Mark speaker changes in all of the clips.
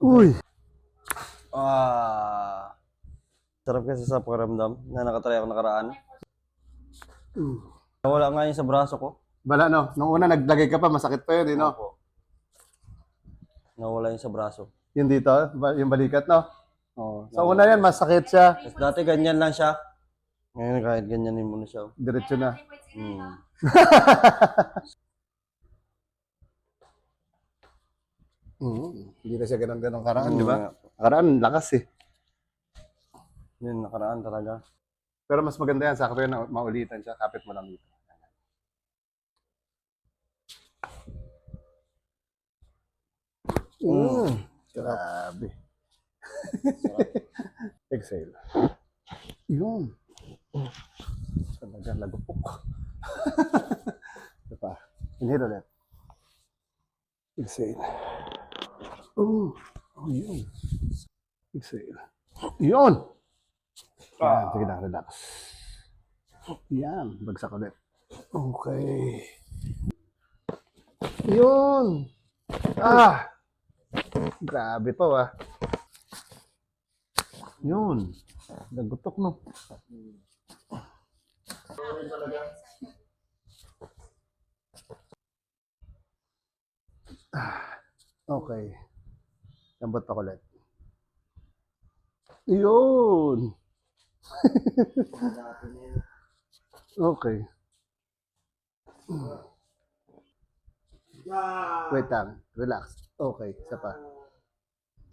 Speaker 1: Uy!
Speaker 2: Sarap kasi sa pakiramdam na nakatry ako nakaraan. Nawala nga yun sa braso ko.
Speaker 1: Bala no, nung una naglagay ka pa, masakit pa yun, no?
Speaker 2: Opo. Nawala yun sa braso.
Speaker 1: Yung dito, yung balikat, no? Oh. Sa una yan, masakit siya.
Speaker 2: Tapos dati ganyan lang siya. Ngayon kahit ganyanin mo na siya.
Speaker 1: Diretso na. Hindi na siya ganun-ganun karaan, di ba? Karaan, lakas eh.
Speaker 2: Yun, nakaraan talaga.
Speaker 1: Pero mas maganda yan, sakto yan na maulitan siya. Kapit mo lang dito. Grabe. Exhale. Yun. Talaga, lagupok. Ito pa. Inhale ulit. Exhale. Oh, yun. Exhale. Yun! Yan, sige na, relax. Yan, bagsak ulit. Okay. Yun! Grabe pa, wa. Yun. Nagutok, no? Okay. Lambot pa ulit. Yun! Okay. Wait lang. Relax. Okay. Isa pa.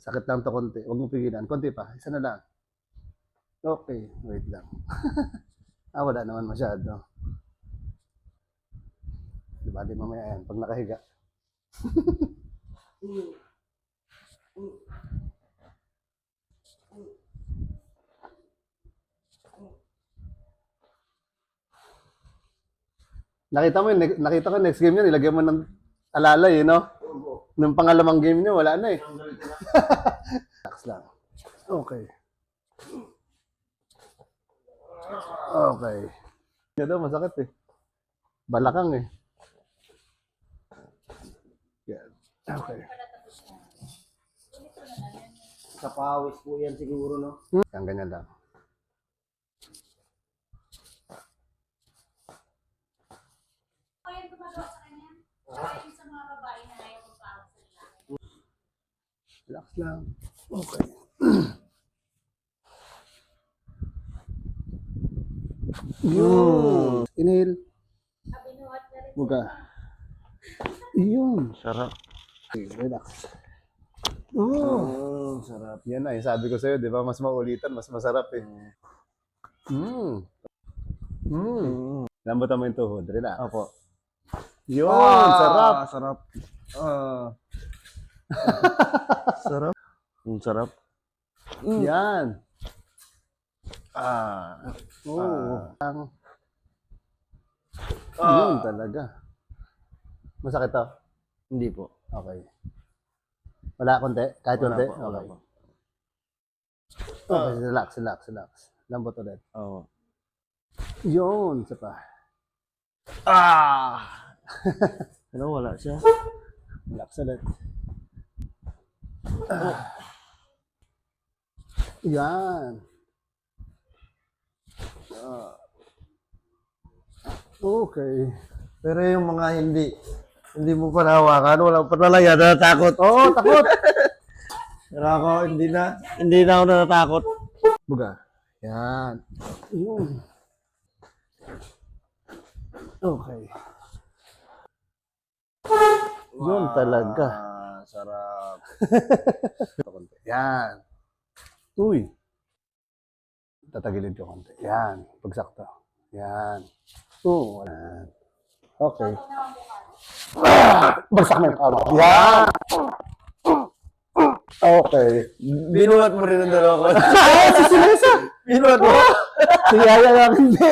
Speaker 1: Sakit lang to konti. Huwag mong pigilan. Konti pa. Isa na lang. Okay. Wait lang. Wala naman masyado. Diba? Di mamaya yan. Pag nakahiga. Nakita ko next game niya, nilagyan mo ng alalay, no? Nung pangalawang game niya, wala na eh. Relax lang. Okay. Okay. Yan daw, masakit eh. Balakang eh. Yan. Okay.
Speaker 2: Sa pawis po yan siguro, no?
Speaker 1: Yan, ganyan lang.
Speaker 3: Kaya gumagawa sa kanya. Kaya sa mga babae na ayaw magpawag sa lalaki.
Speaker 1: Relax lang. Okay. Yun. Inhale.
Speaker 3: Binuhat na rin.
Speaker 1: Buga. Yun.
Speaker 2: Sarap.
Speaker 1: Okay, relax.
Speaker 2: Sarap.
Speaker 1: Yan na, yung sabi ko sa'yo, di ba? Mas maulitan, mas masarap eh. Lambutan mo yung tuhod. Relax.
Speaker 2: Opo.
Speaker 1: Yun, sarap.
Speaker 2: Sarap. Sarap. Sarap.
Speaker 1: Yan. Yun talaga. Masakit to?
Speaker 2: Hindi po.
Speaker 1: Okay. Wala konti? Kahit konti?
Speaker 2: Wala
Speaker 1: Okay.
Speaker 2: po.
Speaker 1: Okay, relax. Lambot ulit.
Speaker 2: Oo.
Speaker 1: Yun, isa pa.
Speaker 2: Ano, wala siya.
Speaker 1: Relax ulit. Yan. Okay.
Speaker 2: Pero yung mga hindi mo pa nahawakan, wala pa talaga, natatakot.
Speaker 1: Oo, takot.
Speaker 2: Pero ako, hindi na ako natatakot.
Speaker 1: Buga. Yan. Yun. Okay. Yun talaga.
Speaker 2: Sarap.
Speaker 1: Yan. Uy. Tatagilid ko konti. Yan. Pagsakto. Yan. Yan. Okay. Bagsak mo yung palo. Yan. Okay.
Speaker 2: Binuhat mo rin ang dalawa ko.
Speaker 1: Si Silesa!
Speaker 2: Binuhat mo.
Speaker 1: Si Yaya lang hindi.